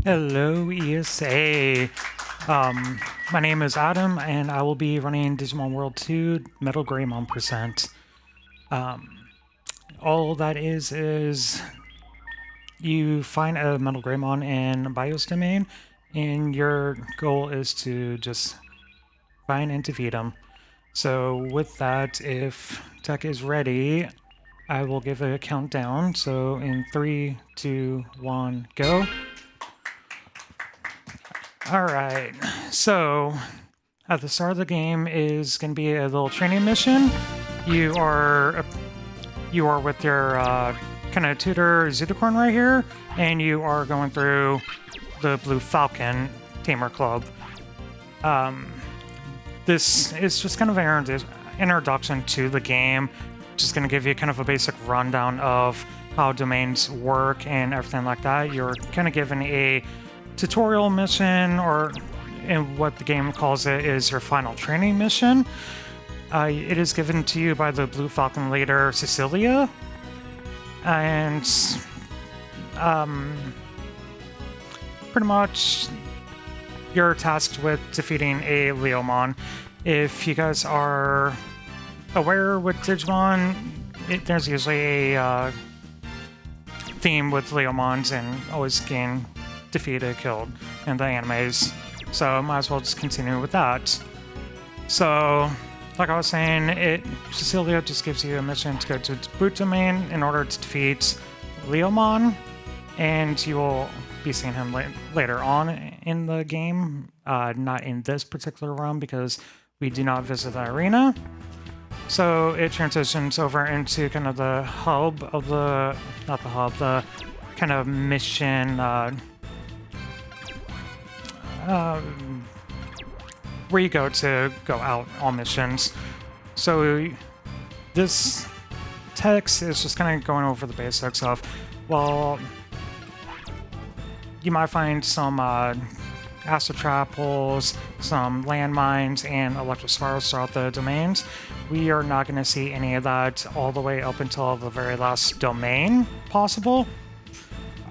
Hello, ESA. My name is Adam, and I will be running Digimon World 2 MetalGreymon Percent. All that is you find a MetalGreymon in BIOS domain, and your goal is to just find and defeat him. So with that, if tech is ready, I will give a countdown. So in 3, 2, 1, go. All right, so at the start of the game is going to be a little training mission. You are with your kind of tutor Zudicorn right here, and you are going through the Blue Falcon Tamer Club. This is just kind of an introduction to the game. Just going to give you kind of a basic rundown of how domains work and everything like that. You're kind of given a tutorial mission, or and what the game calls it is your final training mission. It is given to you by the Blue Falcon leader Cecilia, and pretty much you're tasked with defeating a Leomon. If you guys are aware with Digimon, there's usually a theme with Leomons and always getting defeated, killed in the animes. So might as well just continue with that. So, like I was saying, Cecilia just gives you a mission to go to its boot domain in order to defeat Leomon, and you will be seeing him later on in the game, not in this particular run because we do not visit the arena. So it transitions over into kind of the hub of the, not the hub, the kind of mission, where you go to go out on missions. So this text is just kind of going over the basics of, well, you might find some acid trap holes, some landmines, and electric spirals throughout the domains. We are not going to see any of that all the way up until the very last domain possible.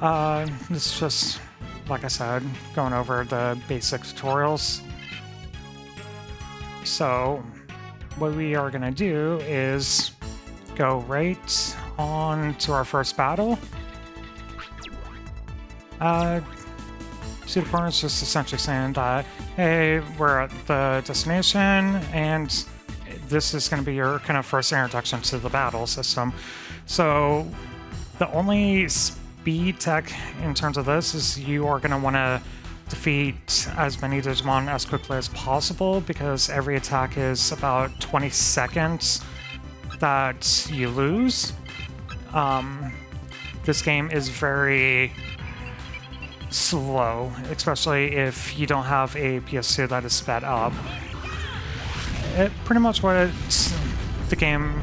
This is just, like I said, going over the basic tutorials. So what we are going to do is go right on to our first battle. Speedrun is just essentially saying that, hey, we're at the destination, and this is going to be your kind of first introduction to the battle system. So the only speed tech in terms of this is you are going to want to defeat as many Digimon as quickly as possible, because every attack is about 20 seconds that you lose. This game is very slow, especially if you don't have a PS2 that is sped up. Pretty much what the game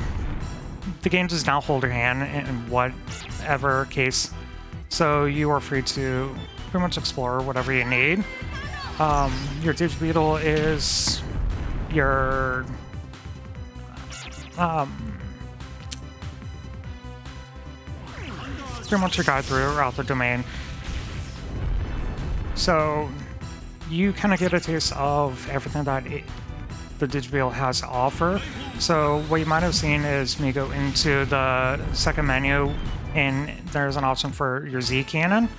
does not hold your hand in whatever case, so you are free to pretty much explore whatever you need. Your Digibeetle is your pretty much your guide throughout the domain. So you kind of get a taste of everything that the Digibeetle has to offer. So what you might have seen is me go into the second menu, and there's an option for your Z cannon.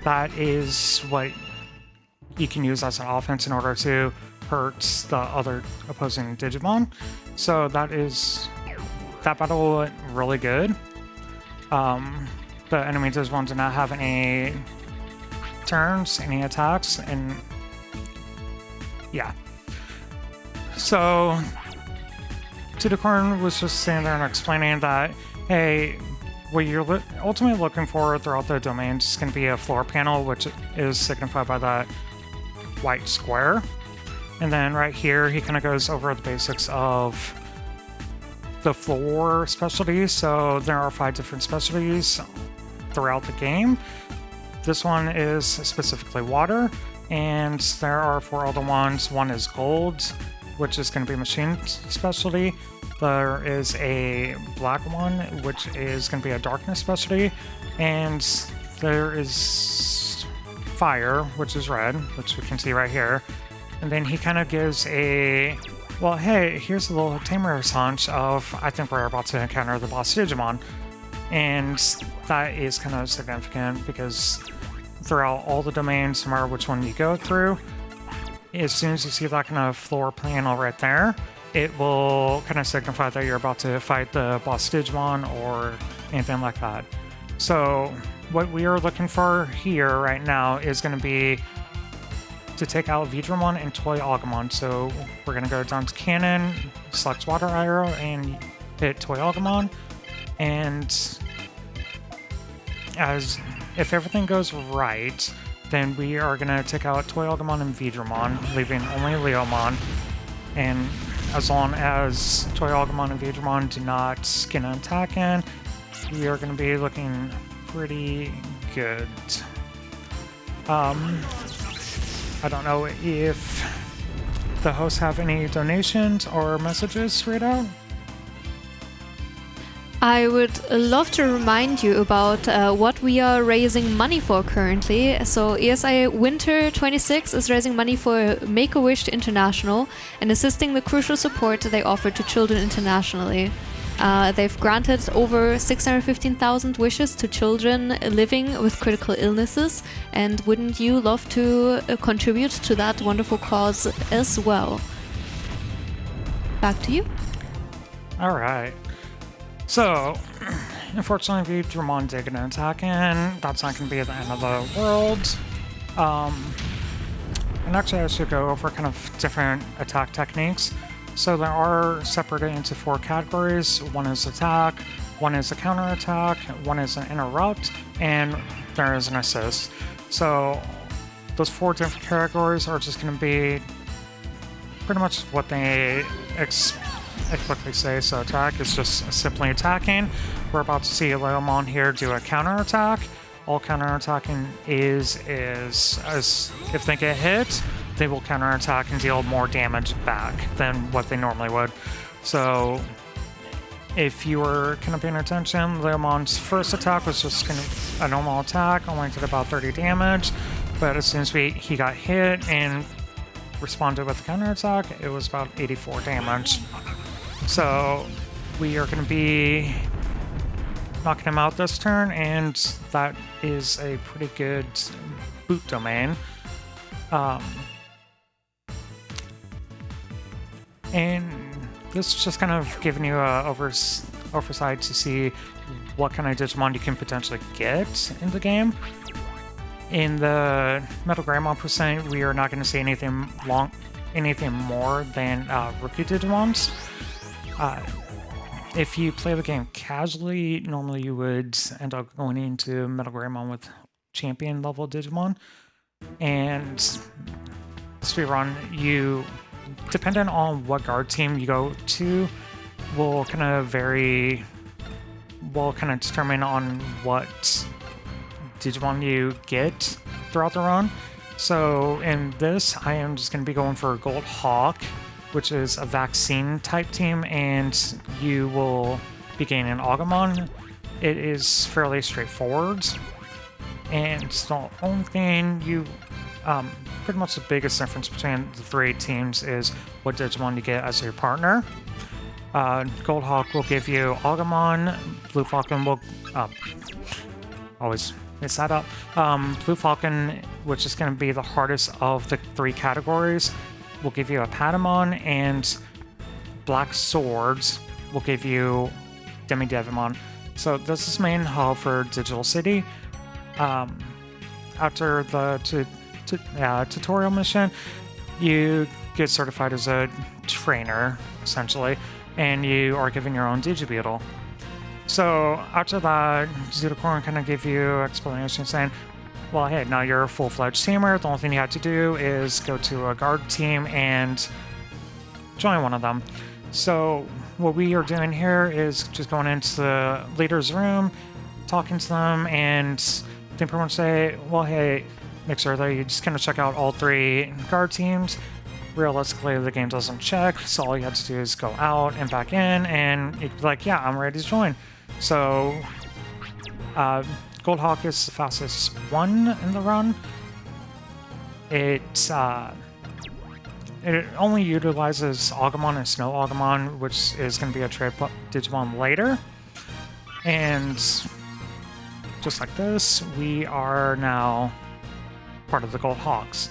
That is what you can use as an offense in order to hurt the other opposing Digimon. So that battle went really good. The enemy Digimon did not have any turns, any attacks, and yeah. So Zudicorn was just standing there and explaining that, hey, what you're ultimately looking for throughout the domain is going to be a floor panel, which is signified by that white square. And then right here, he kind of goes over the basics of the floor specialties. So there are 5 different specialties throughout the game. This one is specifically water, and there are 4 other ones. One is gold, which is going to be machine specialty. There is a black one, which is going to be a darkness specialty, and there is fire, which is red, which we can see right here. And then he kind of gives a, well, hey, here's a little tamer's hunch of, I think we're about to encounter the boss Digimon. And that is kind of significant because throughout all the domains, no matter which one you go through, as soon as you see that kind of floor panel right there, it will kind of signify that you're about to fight the boss Digimon or anything like that. So what we are looking for here right now is going to be to take out Vidramon and Toy Agumon. So we're going to go down to Cannon, select Water Arrow, and hit Toy Agumon. And as if everything goes right, then we are going to take out Toy Agumon and Vidramon, leaving only Leomon. And as long as Toy Agumon and Digimon do not get an attack in, we are going to be looking pretty good. I don't know if the hosts have any donations or messages to read out. I would love to remind you about what we are raising money for currently. So ESI Winter 26 is raising money for Make-A-Wish International and assisting the crucial support they offer to children internationally. They've granted over 615,000 wishes to children living with critical illnesses, and wouldn't you love to contribute to that wonderful cause as well? Back to you. All right. So, unfortunately, Vidramon did get an attack in. That's not going to be the end of the world. And actually, I should go over kind of different attack techniques. So there are separated into 4 categories. One is attack, one is a counter attack, one is an interrupt, and there is an assist. So those 4 different categories are just going to be pretty much what they explicitly say. So attack is just simply attacking. We're about to see Leomon here do a counter attack. All counter attacking is as if they get hit, they will counterattack and deal more damage back than what they normally would. So if you were kind of paying attention, Leomon's first attack was just kind of a normal attack, only did about 30 damage. But as soon as he got hit and responded with a counterattack, it was about 84 damage. So we are going to be knocking him out this turn, and that is a pretty good boot domain. And this is just kind of giving you a oversight to see what kind of Digimon you can potentially get in the game. In the MetalGreymon percent, we are not going to see anything more than rookie Digimons. If you play the game casually, normally you would end up going into MetalGreymon with champion level Digimon. And Speedrun, depending on what guard team you go to, will kind of determine on what Digimon you get throughout the run. So in this, I am just going to be going for Gold Hawk, which is a vaccine type team, and you will be gaining Agumon. It is fairly straightforward, and the only thing pretty much the biggest difference between the 3 teams is what Digimon you get as your partner. Gold Hawk will give you Agumon, Blue Falcon will always mess that up. Blue Falcon, which is going to be the hardest of the 3 categories, will give you a Patamon, and Black Swords will give you Demi-Devimon. So this is main hub for Digital City. After the tutorial mission, you get certified as a trainer, essentially, and you are given your own Digibeetle. So after that, Zudokorn kind of give you explanation saying, well, hey, now you're a full-fledged teamer. The only thing you have to do is go to a guard team and join one of them. So what we are doing here is just going into the leader's room, talking to them, and they pretty much say, well, hey, make sure that you just kind of check out all 3 guard teams. Realistically, the game doesn't check, so all you have to do is go out and back in, and you'd be like, yeah, I'm ready to join. So Gold Hawk is the fastest one in the run, it only utilizes Agumon and Snow Agumon, which is going to be a trade Digimon later. And just like this, we are now part of the Gold Hawks.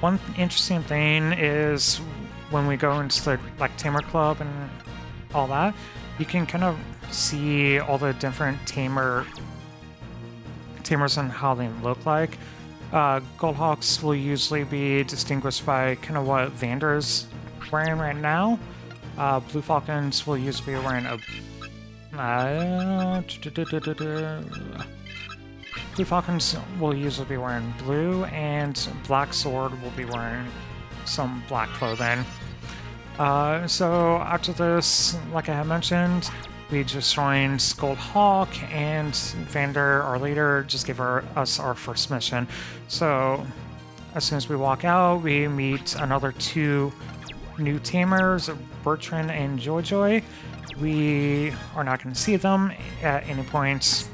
One interesting thing is when we go into the Tamer Club and all that, you can kind of see all the different tamers and how they look like. Gold Hawks will usually be distinguished by kind of what Vander's wearing right now. Blue Falcons will usually be wearing a Blue Falcons will usually be wearing blue, and Black Sword will be wearing some black clothing. So after this, like I had mentioned, we just joined Gold Hawk, and Vander, our leader, just gave us our first mission. So as soon as we walk out, we meet another 2 new tamers, Bertrand and Joy. We are not going to see them at any point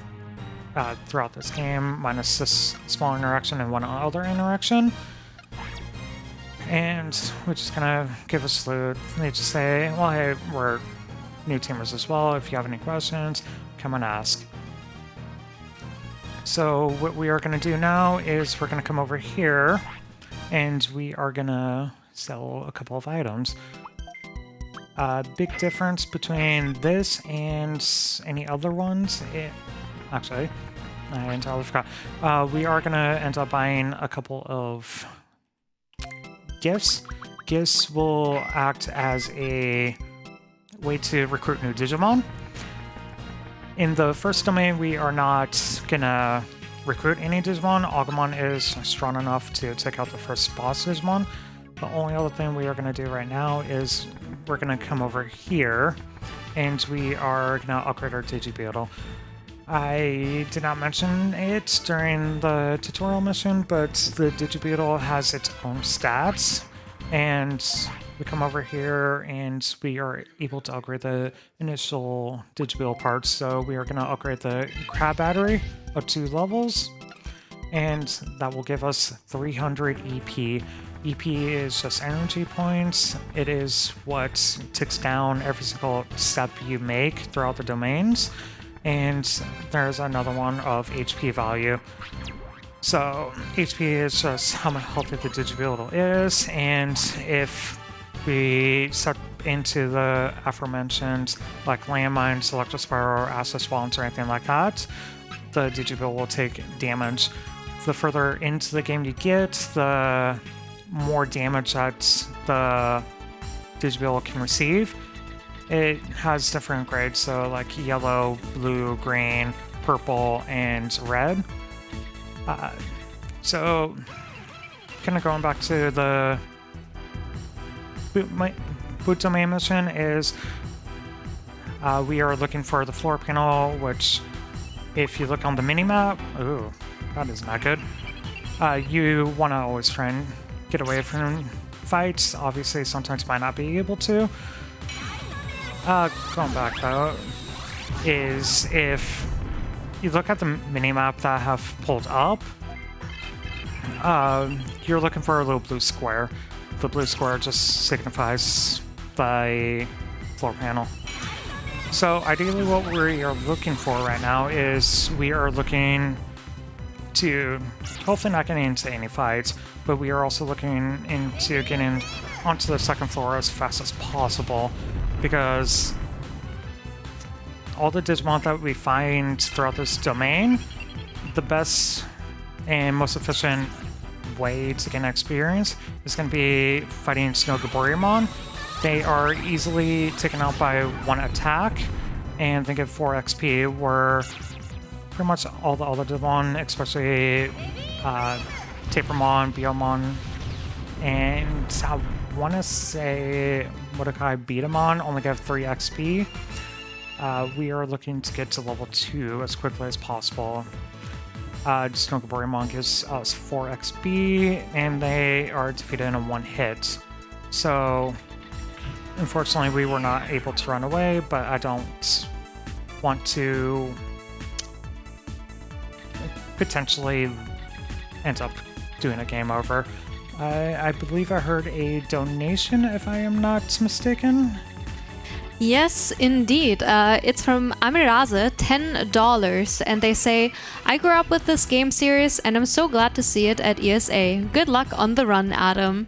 throughout this game, minus this small interaction and one other interaction. And we're just gonna give a salute. They just say, well, hey, we're new tamers as well. If you have any questions, come and ask. So what we are gonna do now is we're gonna come over here and we are gonna sell a couple of items. Big difference between this and any other ones. Actually, I entirely forgot. We are gonna end up buying a couple of gifts. Gifts will act as a way to recruit new Digimon. In the first domain, we are not gonna recruit any Digimon. Agumon is strong enough to take out the first boss Digimon. The only other thing we are gonna do right now is we're gonna come over here and we are gonna upgrade our Digibeetle. I did not mention it during the tutorial mission, but the Digibeetle has its own stats, and we come over here and we are able to upgrade the initial Digibeetle parts. So we are going to upgrade the Crab Battery up 2 levels, and that will give us 300 EP. EP is just energy points. It is what ticks down every single step you make throughout the domains. And there's another one of HP value. So HP is just how healthy the Digibeetle is, and if we step into the aforementioned landmines, electrospiral, acid swamps, or anything like that, the Digibeetle will take damage. The further into the game you get, the more damage that the Digibeetle can receive. It has different grades, so yellow, blue, green, purple, and red. So, kind of going back to the boot domain mission is we are looking for the floor panel, which if you look on the mini-map, ooh, that is not good. You want to always try and get away from fights. Obviously, sometimes you might not be able to. Going back though, is if you look at the minimap that I have pulled up, you're looking for a little blue square. The blue square just signifies the floor panel. So ideally what we are looking for right now is we are looking to hopefully not getting into any fights, but we are also looking into getting onto the second floor as fast as possible, because all the Digimon that we find throughout this domain, the best and most efficient way to gain experience is going to be fighting MetalGreymon. They are easily taken out by 1 attack, and they give 4 XP, where pretty much all the other Digimon, especially Tapermon, Biomon, and I want to say Mordecai Beatamon only give 3 XP. We are looking to get to level 2 as quickly as possible. MetalGreymon gives us 4 XP, and they are defeated in a 1 hit. So, unfortunately, we were not able to run away, but I don't want to potentially end up doing a game over. I believe I heard a donation, if I am not mistaken. Yes, indeed. It's from Amiraze, $10, and they say, I grew up with this game series and I'm so glad to see it at ESA. Good luck on the run, Adam.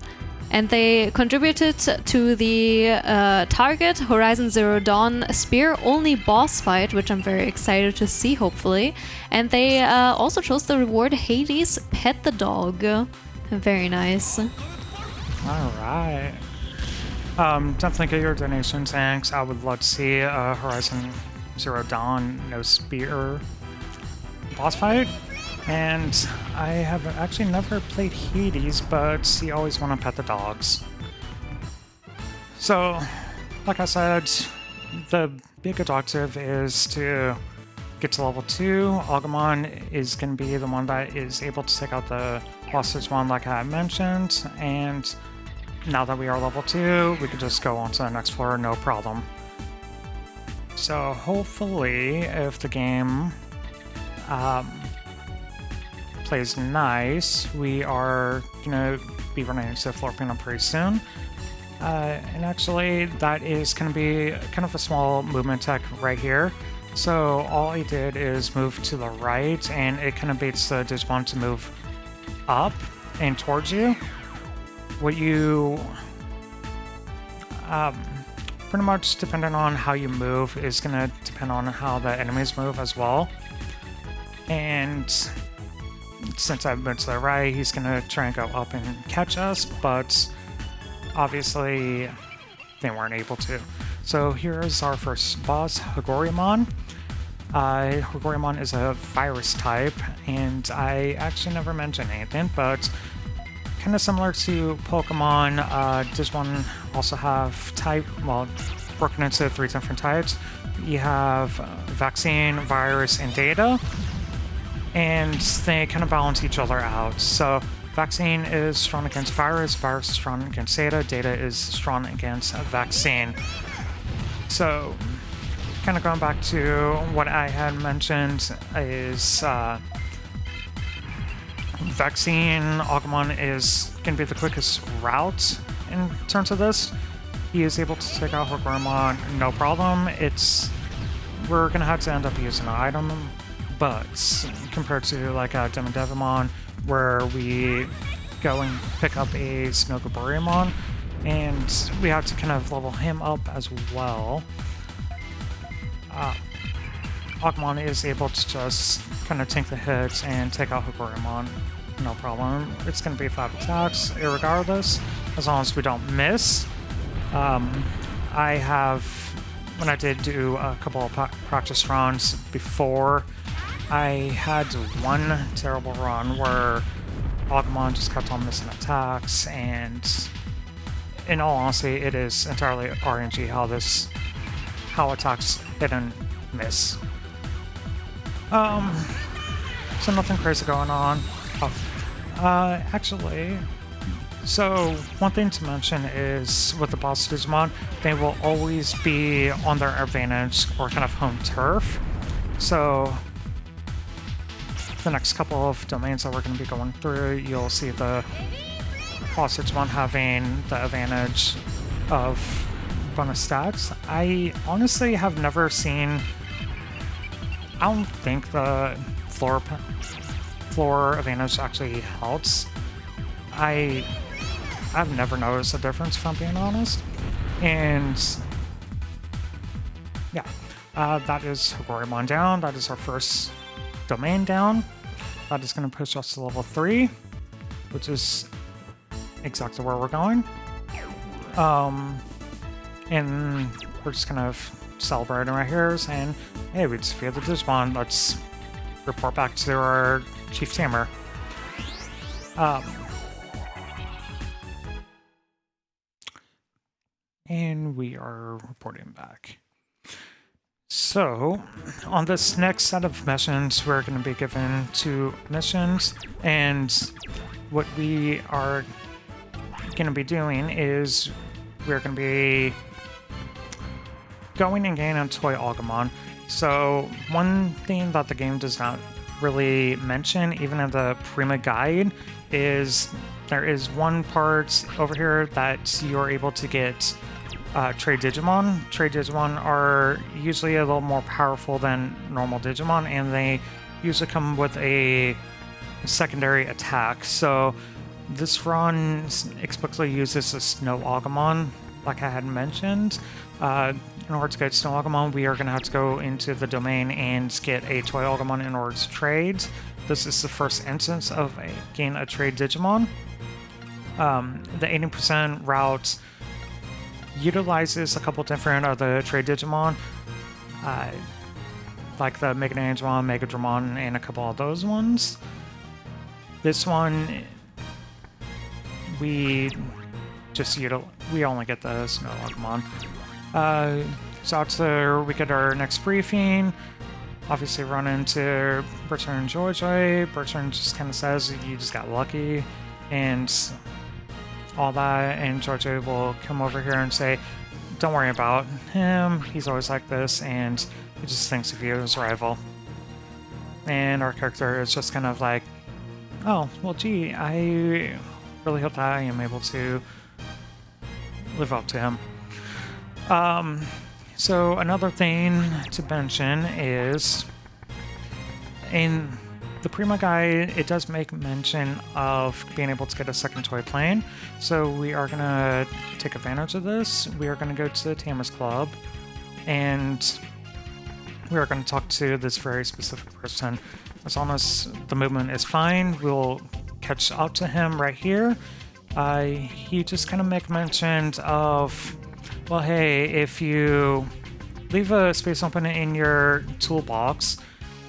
And they contributed to the Target Horizon Zero Dawn spear-only boss fight, which I'm very excited to see, hopefully. And they also chose the reward Hades Pet the Dog. Very nice. All right. Definitely get your donations, thanks. I would love to see Horizon Zero Dawn no spear boss fight. And I have actually never played Hades, but you always want to pet the dogs. So, like I said, the big objective is to get to level 2. Agumon is going to be the one that is able to take out the boss Digimon like I mentioned, and now that we are level 2, we can just go on to the next floor, no problem. So hopefully, if the game plays nice, we are gonna be running into floor panel pretty soon. And actually, that is gonna be kind of a small movement tech right here. So all I did is move to the right, and it kind of baits the Digimon to move up and towards you. What you pretty much, depending on how you move, is gonna depend on how the enemies move as well. And since I've moved to the right, he's gonna try and go up and catch us, but obviously they weren't able to. So here's our first boss, Hagoremon. Hagoremon is a virus type, and I actually never mentioned anything, but kind of similar to Pokemon, Digimon also have broken into 3 different types. You have vaccine, virus, and data, and they kind of balance each other out. So vaccine is strong against virus, virus is strong against data is strong against vaccine. So kind of going back to what I had mentioned is vaccine Agumon is going to be the quickest route in terms of this. He is able to take out Hagoremon no problem. We're going to have to end up using an item, but compared to like a Devimon, where we go and pick up a Snogoburimon, and we have to kind of level him up as well. Agumon is able to just kind of tank the hits and take out Hagoremon, no problem. It's going to be 5 attacks, irregardless, as long as we don't miss. When I did do a couple of practice runs before, I had one terrible run where Agumon just kept on missing attacks, and in all honesty, it is entirely RNG how attacks hit and miss. So nothing crazy going on. Actually, so one thing to mention is with the boss Digimon, they will always be on their advantage or kind of home turf. So the next couple of domains that we're going to be going through, you'll see the boss Digimon having the advantage of bonus stats. I honestly have never seen. I don't think the floor advantage actually helps. I've never noticed a difference, if I'm being honest. And yeah, that is Hagoremon down. That is our first domain down. That is going to push us to level 3, which is exactly where we're going. And we're just kind of celebrating right here, saying, hey, we defeated the Digimon, let's report back to our Chief Tamer. And we are reporting back. So, on this next set of missions, we're going to be given 2 missions, and what we are going to be doing is we're going to be going and getting a toy Agumon. So one thing that the game does not really mention, even in the Prima guide, is there is one part over here that you're able to get trade Digimon. Trade Digimon are usually a little more powerful than normal Digimon, and they usually come with a secondary attack. So this run explicitly uses a Snow Agumon, like I had mentioned. In order to get Snow Agumon, we are going to have to go into the domain and get a Toy Agumon in order to trade. This is the first instance of getting a trade Digimon. The 80% route utilizes a couple different other trade Digimon, like the Mega Digimon, Mega Dramon, and a couple of those ones. This one, we only get the Snow Agumon. So after we get our next briefing, obviously run into Bertrand and Joy. Bertrand just kind of says you just got lucky and all that, and Joy will come over here and say, don't worry about him, he's always like this, and he just thinks of you as a rival. And our character is just kind of like, oh, well gee, I really hope that I am able to live up to him. So another thing to mention is, in the Prima Guide, it does make mention of being able to get a second toy plane. So we are going to take advantage of this. We are going to go to the Tamers Club, and we are going to talk to this very specific person. As long as the movement is fine, we'll catch up to him right here. He just kind of make mention of, well, hey, if you leave a space open in your toolbox,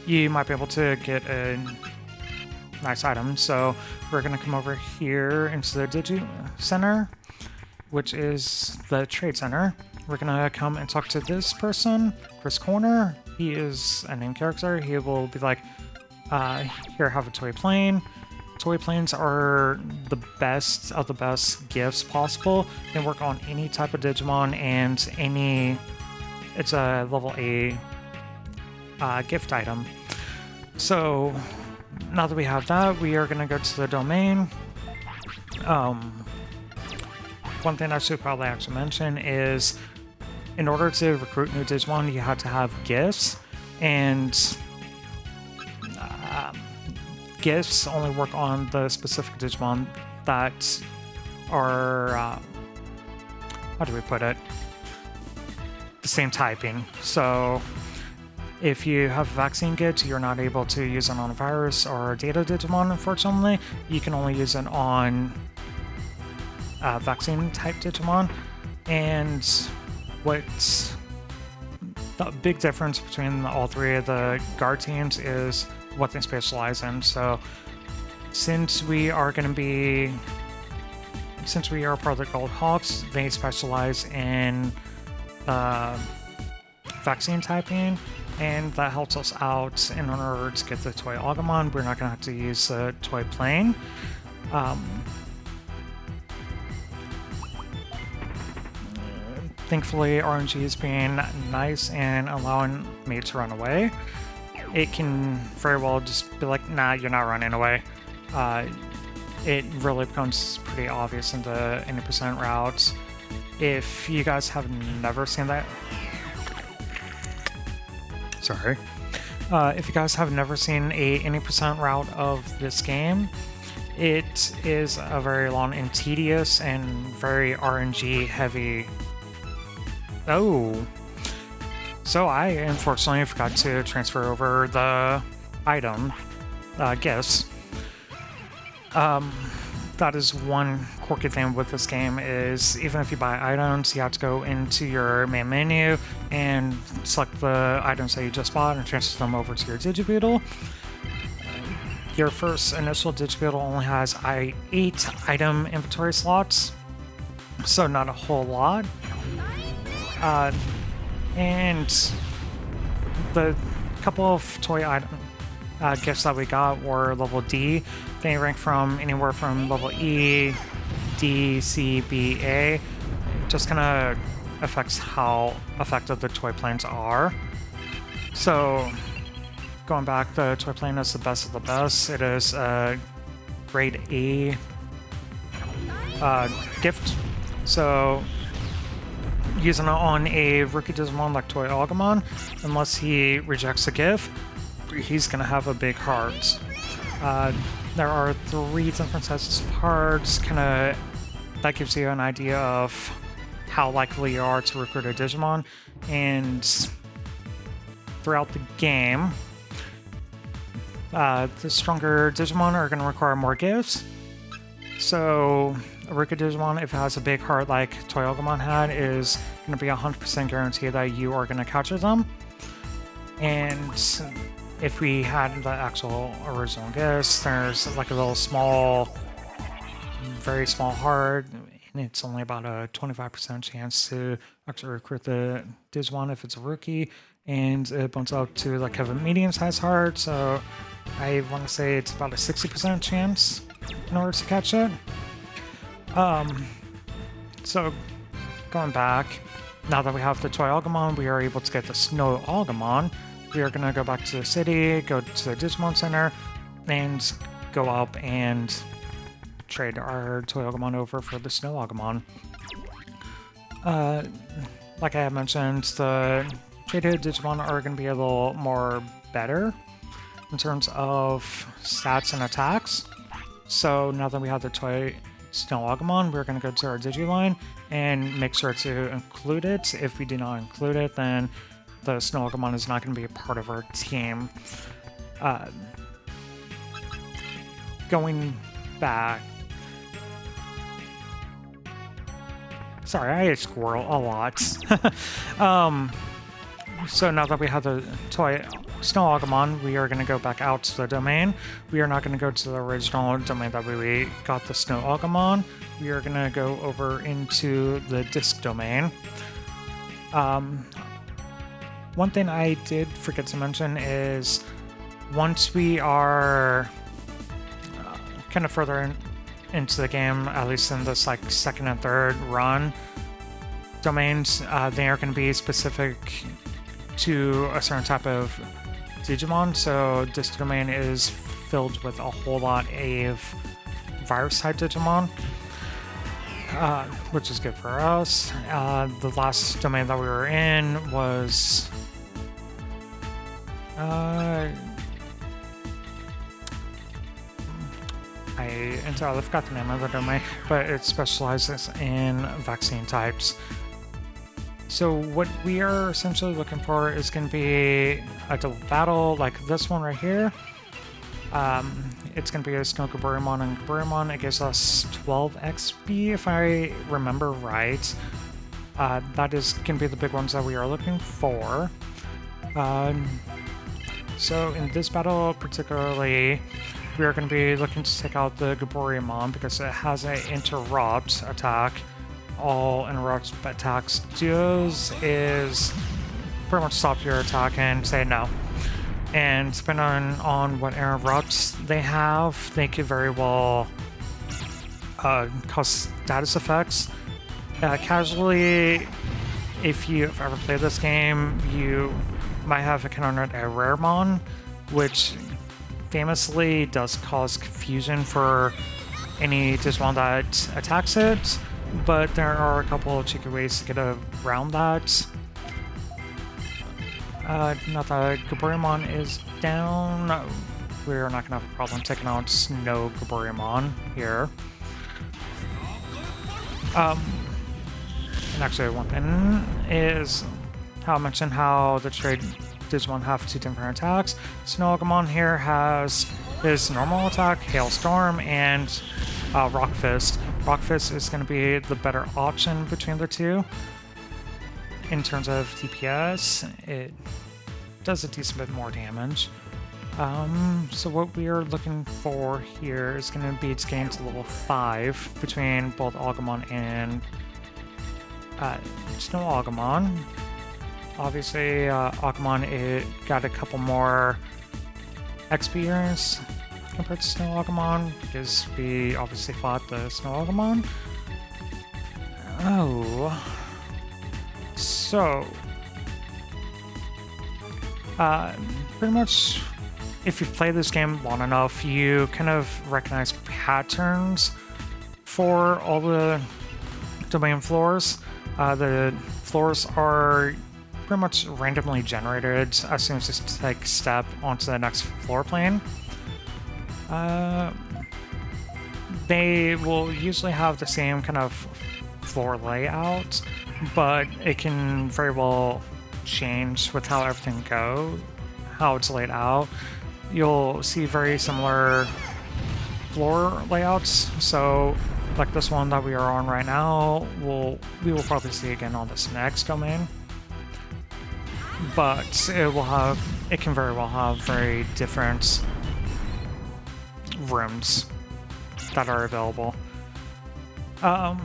you might be able to get a nice item. So we're going to come over here into the Digi Center, which is the Trade Center. We're going to come and talk to this person, Chris Corner. He is a named character. He will be like, here, have a toy plane. Toy planes are the best of the best gifts possible. They work on any type of Digimon, and it's a level A gift item. So now that we have that, we are going to go to the domain. One thing I should probably actually mention is, in order to recruit new Digimon, you have to have gifts, and gifts only work on the specific Digimon that are, how do we put it, the same typing. So if you have a vaccine kit, you're not able to use it on a virus or a data Digimon, unfortunately. You can only use it on vaccine type Digimon. And what's the big difference between all three of the guard teams is what they specialize in. So since we are part of the Gold Hawks, they specialize in vaccine typing, and that helps us out in order to get the Toy Agumon. We're not going to have to use the Toy Plane. Thankfully, RNG is being nice and allowing me to run away. It can very well just be like, nah, you're not running away. It really becomes pretty obvious in the 80% routes. If you guys have never seen that... Sorry. If you guys have never seen a 80% route of this game, it is a very long and tedious and very RNG heavy. Oh. So I unfortunately forgot to transfer over the item gifts. That is one quirky thing with this game, is even if you buy items, you have to go into your main menu and select the items that you just bought and transfer them over to your Digibeetle. Your first initial Digibeetle only has 8 item inventory slots, so not a whole lot. And the couple of toy item gifts that we got were level D. They rank from anywhere from level E, D, C, B, A. It just kind of affects how effective the toy planes are. So, going back, the toy plane is the best of the best. It is a grade A gift. So using it on a rookie Digimon like Toy Agumon, unless he rejects the gift, he's going to have a big heart. There are 3 different sizes of hearts, that gives you an idea of how likely you are to recruit a Digimon, and throughout the game, the stronger Digimon are going to require more gifts. So a rookie Digimon, if it has a big heart like Toy Agumon had, is going to be 100% guaranteed that you are going to capture them. And if we had the actual original gifts, there's like a little small, very small heart, and it's only about a 25% chance to actually recruit the Digimon if it's a rookie, and it bumps up to like have a medium-sized heart, so I want to say it's about a 60% chance in order to catch it. So going back, now that we have the Toy Agumon, we are able to get the Snow Agumon. We are going to go back to the city, go to the Digimon Center, and go up and trade our Toy Agumon over for the Snow Agumon. Like I had mentioned, the traded Digimon are going to be a little more better in terms of stats and attacks. So now that we have the Toy Snow Agumon, we're going to go to our Digiline and make sure to include it. If we do not include it, then the Snow Agumon is not going to be a part of our team. Going back... Sorry, I squirrel a lot. So now that we have the Toy Snow Agumon, we are going to go back out to the domain. We are not going to go to the original domain that we got the Snow Agumon. We are going to go over into the Disc domain. One thing I did forget to mention is once we are kind of further into the game, at least in this like second and third run, domains, they are going to be specific to a certain type of Digimon. So this domain is filled with a whole lot of virus-type Digimon, which is good for us. The last domain that we were in was... I entirely forgot the name of the domain, but it specializes in vaccine types. So what we are essentially looking for is going to be a double battle like this one right here. It's going to be a Snow Gaburimon and Gaburimon. It gives us 12 XP if I remember right. That is going to be the big ones that we are looking for. So in this battle particularly, we are going to be looking to take out the Gaburimon because it has an interrupt attack. All interrupt attacks does is pretty much stop your attack and say no. And depending on what interrupts they have, they could very well cause status effects. Casually, if you've ever played this game, you might have encountered a Raremon, which famously does cause confusion for any Digimon that attacks it, but there are a couple of cheeky ways to get around that. Now that Gaburimon is down, we're not going to have a problem taking out Snow Gaburimon here. And actually, one thing is how I mentioned how the trade Digimon have two different attacks. Snow Agumon here has his normal attack, Hailstorm, and Rock Fist. Rock Fist is going to be the better option between the two. In terms of DPS, it does a decent bit more damage. So what we are looking for here is going to be to gain to level 5 between both Agumon and Snow Agumon. Obviously, Agumon it got a couple more experience compared to Snow Agumon because we obviously fought the Snow Agumon. Oh, so pretty much if you've played this game long enough, you kind of recognize patterns for all the domain floors. The floors are pretty much randomly generated as soon as you take a step onto the next floor plane. They will usually have the same kind of floor layout, but it can very well change with how everything goes, how it's laid out. You'll see very similar floor layouts, so like this one that we are on right now, we will probably see again on this next domain. But it can very well have very different rooms that are available. I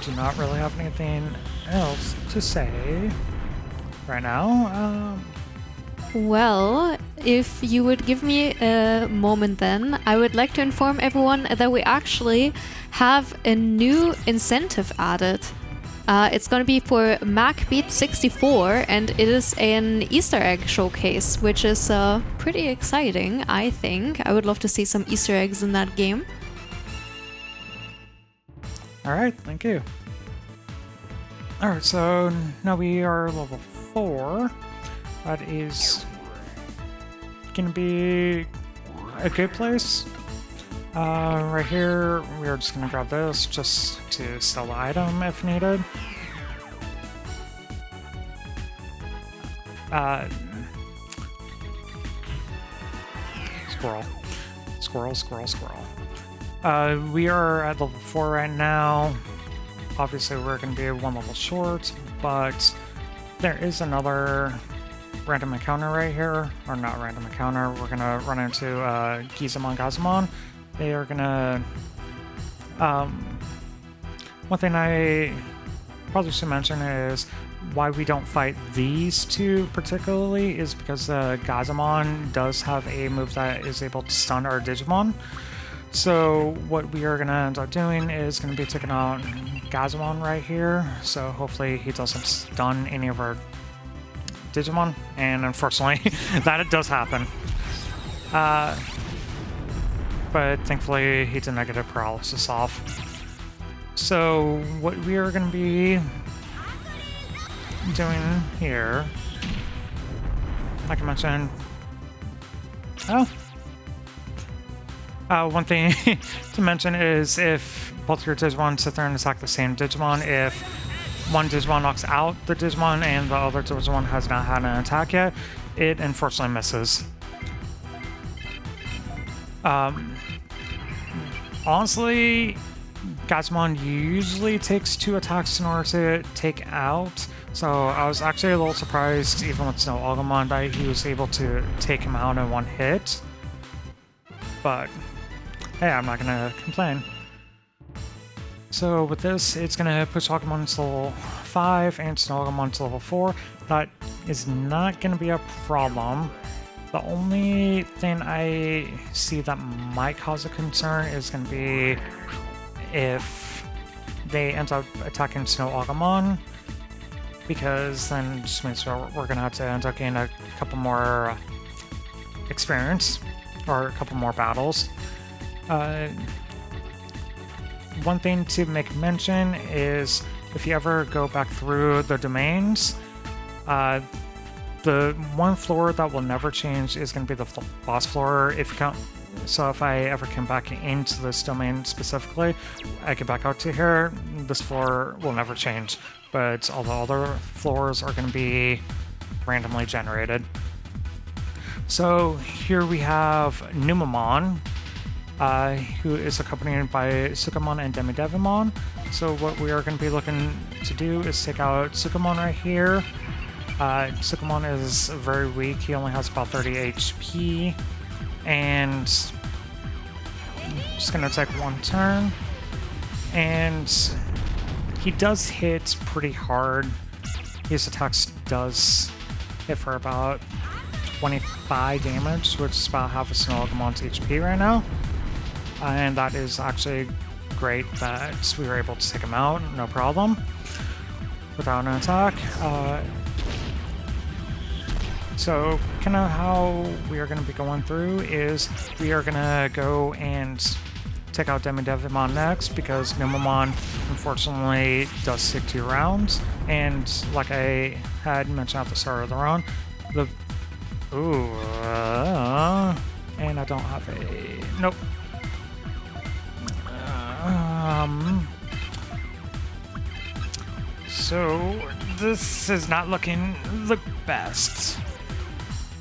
do not really have anything else to say right now. Well, if you would give me a moment then, I would like to inform everyone that we actually have a new incentive added. It's going to be for MacBeat 64, and it is an Easter egg showcase, which is pretty exciting, I think. I would love to see some Easter eggs in that game. Alright, thank you. Alright, so now we are level 4. That is gonna be a good place. Right here, we're just gonna grab this just to sell the item if needed. Squirrel. We are at level 4 right now. Obviously, we're gonna be one level short, but there is another random encounter right here, or not random encounter. We're gonna run into Gazamon. They are gonna. One thing I probably should mention is why we don't fight these two particularly is because Gazamon does have a move that is able to stun our Digimon. So what we are gonna end up doing is gonna be taking out Gazamon right here. So hopefully he doesn't stun any of our Digimon, and unfortunately that it does happen. But thankfully he did not get a paralysis off. So what we are going to be doing here, like I mentioned, one thing to mention is if both your Digimon sit there and attack the same Digimon, if one Digimon knocks out the Digimon and the other Digimon has not had an attack yet, it unfortunately misses. Honestly, Gazamon usually takes 2 attacks in order to take out, so I was actually a little surprised, even with Snow Agumon, that he was able to take him out in one hit. But hey, I'm not gonna complain. So with this, it's gonna push Agumon to level 5 and Snow Agumon to level 4. That is not gonna be a problem. The only thing I see that might cause a concern is going to be if they end up attacking Snow Agumon, because then it just means we're going to have to end up getting a couple more experience, or a couple more battles. One thing to make mention is if you ever go back through the domains, the one floor that will never change is going to be the boss floor. If you count, so if I ever come back into this domain specifically, I get back out to here, this floor will never change, but all the other floors are going to be randomly generated. So here we have Numamon, who is accompanied by Sukamon and Demidevimon. So what we are going to be looking to do is take out Sukamon right here. Sukamon is very weak, he only has about 30 HP, and I'm just gonna take one turn, and he does hit pretty hard. His attacks does hit for about 25 damage, which is about half of Snow Agumon's HP right now, and that is actually great that we were able to take him out, no problem, without an attack. So kind of how we are going to be going through is we are going to go and take out Digimon next because Numamon unfortunately does stick 2 rounds, and like I had mentioned at the start of the round, and I don't have a nope. So this is not looking the best.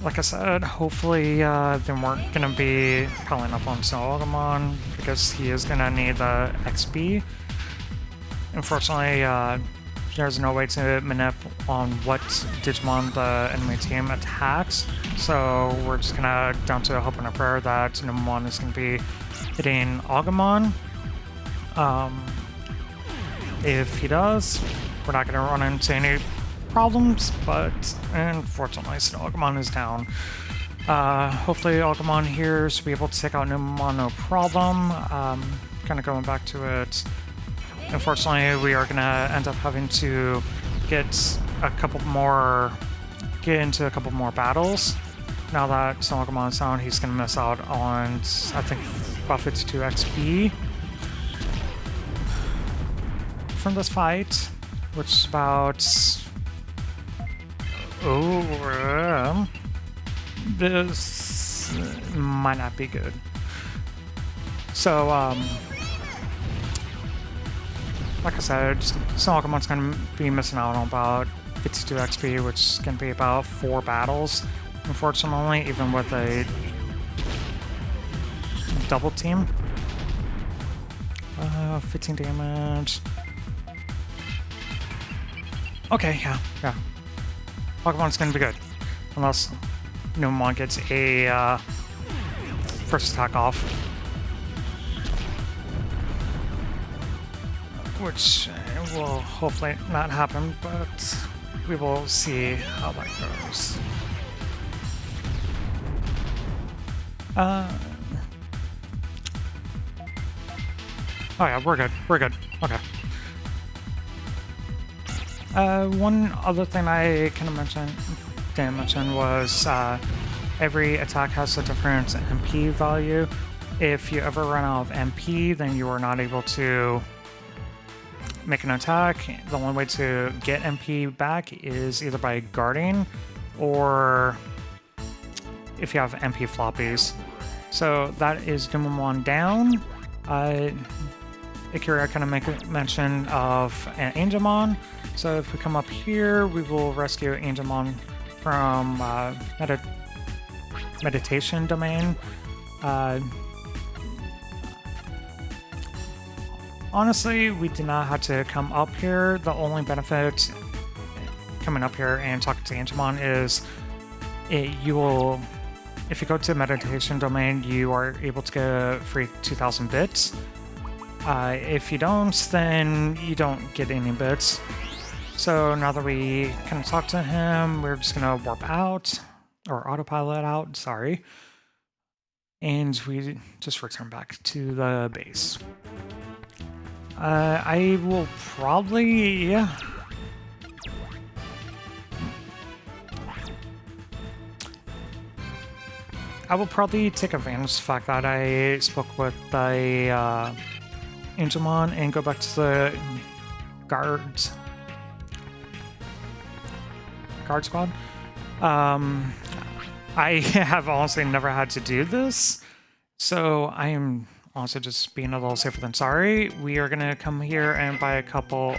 Like I said, hopefully they weren't going to be piling up on Solomon because he is going to need the XP. Unfortunately, there's no way to manip on what Digimon the enemy team attacks, so we're just going to down to hope and a prayer that Numamon is going to be hitting Agumon. If he does, we're not going to run into any problems, but unfortunately Agumon is down. Hopefully Agumon here should be able to take out Numamon no problem. Kind of going back to it, unfortunately we are going to end up having to get into a couple more battles. Now that Agumon is down, he's going to miss out on, I think, about 52 XP from this fight, which is about this might not be good. So, like I said, Agumon's gonna be missing out on about 52 XP, which is gonna be about 4 battles, unfortunately, even with a double team. 15 damage. Okay, yeah. Pokemon's gonna be good. Unless Numamon gets a first attack off. Which will hopefully not happen, but we will see how that goes. Oh yeah, we're good. Okay. One other thing I kind of didn't mention was every attack has a different MP value. If you ever run out of MP, then you are not able to make an attack. The only way to get MP back is either by guarding or if you have MP floppies. So that is Digimon down. Akira kind of make a mention of an Angemon. So if we come up here, we will rescue Angemon from meditation domain. Honestly, we did not have to come up here. The only benefit coming up here and talking to Angemon is if you go to meditation domain, you are able to get a free 2,000 bits. If you don't, then you don't get any bits. So now that we kind of talked to him, we're just gonna warp out, or autopilot out, sorry. And we just return back to the base. I will probably... I will probably take advantage of the fact that I spoke with the Angemon and go back to the guard squad. I have honestly never had to do this, so I am also just being a little safer than sorry. We are gonna come here and buy a couple.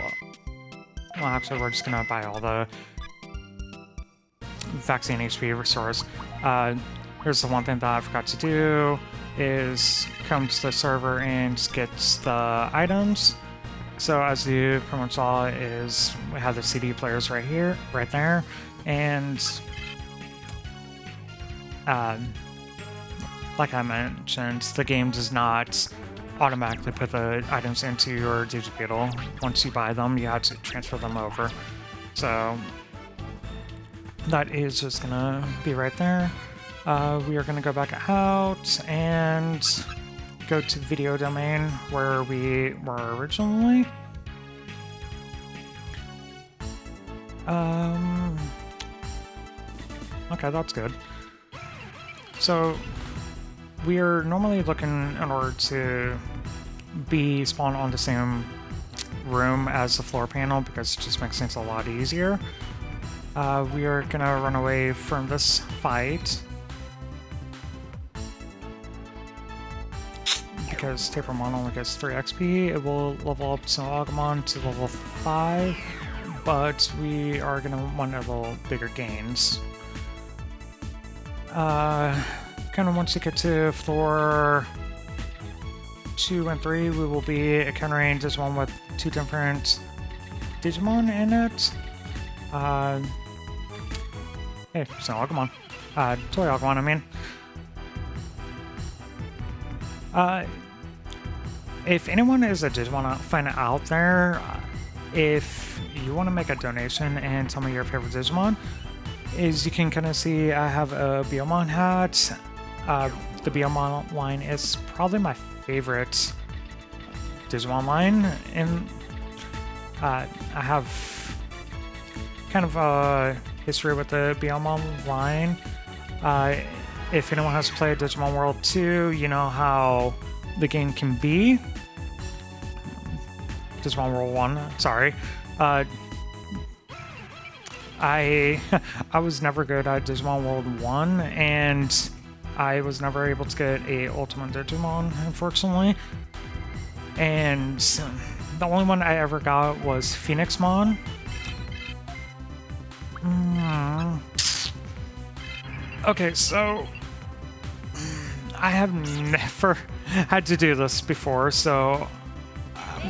Well, actually, we're just gonna buy all the vaccine HP restores. Here's the one thing that I forgot to do is come to the server and get the items. So as you pretty much saw, is we have the CD players right here, right there, and like I mentioned, the game does not automatically put the items into your Digibeetle. Once you buy them, you have to transfer them over. So that is just gonna be right there. We are gonna go back out and go to the video domain where we were originally. Okay, that's good. So we are normally looking in order to be spawned on the same room as the floor panel because it just makes things a lot easier. We are gonna run away from this fight because Tapermon only gets 3 XP. It will level up Agumon to level 5, but we are gonna want a little bigger gains. Kind of once you get to floor 2 and 3, we will be encountering this one with 2 different Digimon in it. Hey, Snow Agumon. Toy Agumon, I mean. If anyone is a Digimon fan out there, if you want to make a donation and tell me your favorite Digimon, you can kind of see I have a Biomon hat. The Biomon line is probably my favorite Digimon line, and I have kind of a history with the Biomon line. If anyone has played Digimon World 2, you know how the game can be. Digimon World 1, sorry. I was never good at Digimon World 1, and I was never able to get a Ultimate Digimon, unfortunately. And the only one I ever got was Phoenixmon. Okay, so I have never had to do this before, so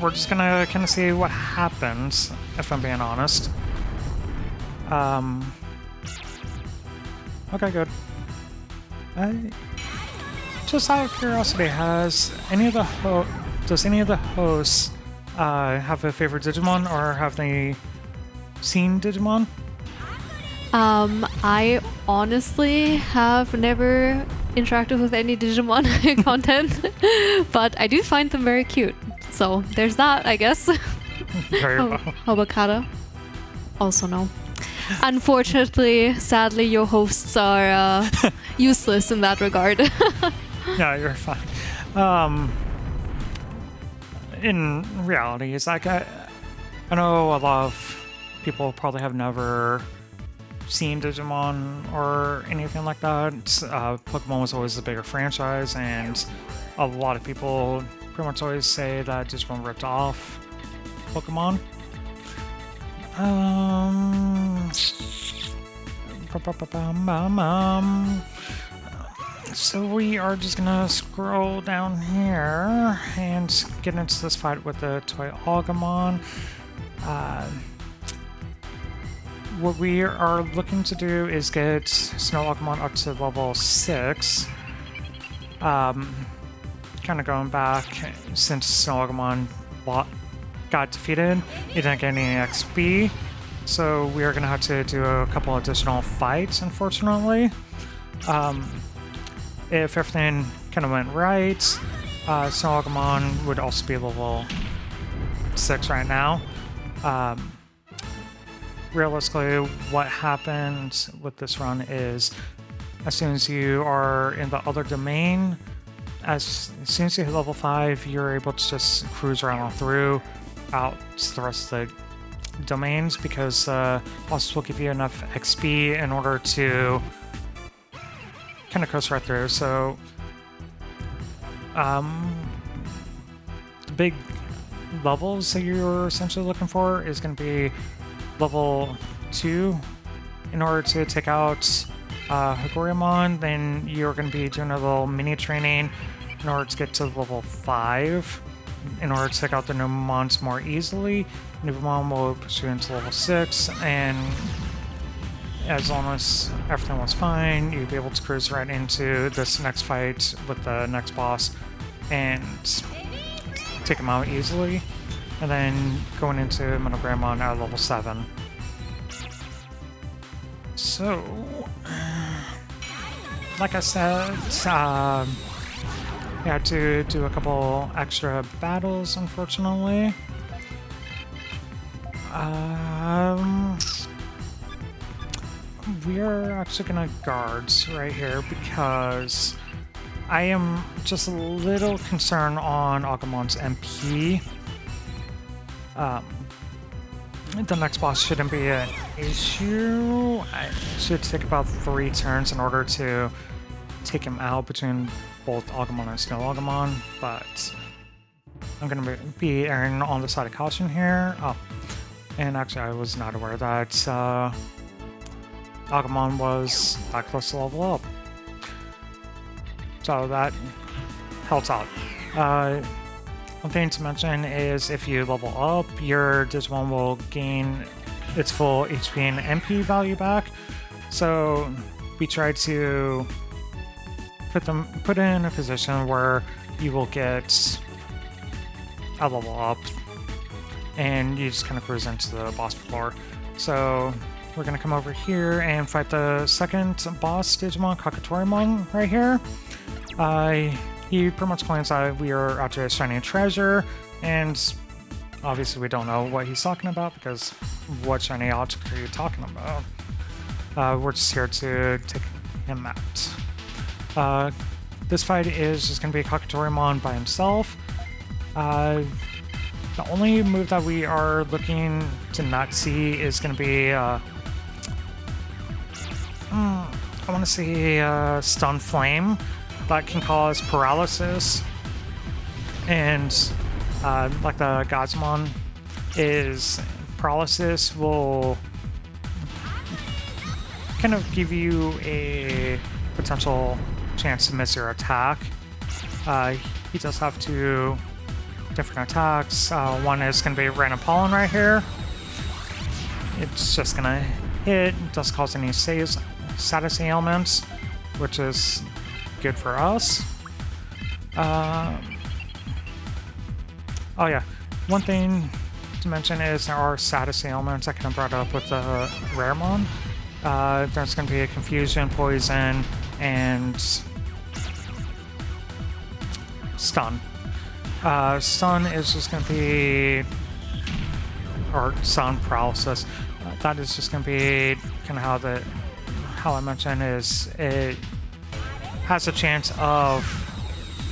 we're just gonna kind of see what happens, if I'm being honest. Okay, good. Just out of curiosity, does any of the hosts have a favorite Digimon, or have they seen Digimon? I honestly have never interacted with any Digimon content, but I do find them very cute. So there's that, I guess. Very well. Hobakata? Also no. Unfortunately, sadly, your hosts are useless in that regard. Yeah, you're fine. In reality, it's like I know a lot of people probably have never seen Digimon or anything like that. Pokemon was always the bigger franchise, and a lot of people pretty much always say that Digimon ripped off Pokemon. So we are just gonna scroll down here and get into this fight with the Toy Agumon. What we are looking to do is get Snow Agumon up to level 6. Kind of going back, since Snow Agumon got defeated, it didn't get any XP, so we are going to have to do a couple additional fights, unfortunately. If everything kind of went right, Snow Agumon would also be level 6 right now. Realistically, what happens with this run is, as soon as you are in the other domain, as soon as you hit level 5, you're able to just cruise around through out to the rest of the domains, because bosses will give you enough XP in order to kind of coast right through. So the big levels that you're essentially looking for is going to be level 2 in order to take out Higuremon. Then you're going to be doing a little mini training in order to get to level 5 in order to take out the Numemons more easily. Numemon will push you into level 6, and as long as everything was fine, you'd be able to cruise right into this next fight with the next boss and take him out easily. And then going into MetalGreymon at level 7. So, like I said, we had to do a couple extra battles, unfortunately. we are actually gonna guard right here because I am just a little concerned on Agumon's MP. The next boss shouldn't be an issue. I should take about 3 turns in order to take him out between both Agumon and Snow Agumon, but I'm going to be erring on the side of caution here. Oh, and actually I was not aware that Agumon was that close to level up. So that helps out. One thing to mention is if you level up, your Digimon will gain its full HP and MP value back. So we try to put it in a position where you will get a level up and you just kind of cruise into the boss floor. So we're going to come over here and fight the second boss Digimon, Kakatorimon, right here. He pretty much claims that we are after a shiny treasure, and obviously we don't know what he's talking about because what shiny object are you talking about? We're just here to take him out. This fight is just going to be Kakatorimon by himself. The only move that we are looking to not see is going to be, I want to say Stun Flame. That can cause paralysis, and like the Godsmon is paralysis will kind of give you a potential chance to miss your attack. He does have 2 different attacks. One is going to be Random Pollen right here. It's just going to hit, doesn't cause any status ailments, which is good for us. Oh yeah, one thing to mention is there are status ailments I kind of brought up with the Raremon. There's going to be a Confusion, Poison, and Stun. Stun is just going to be, or Stun Paralysis. That is just going to be kind of how I mentioned is it has a chance of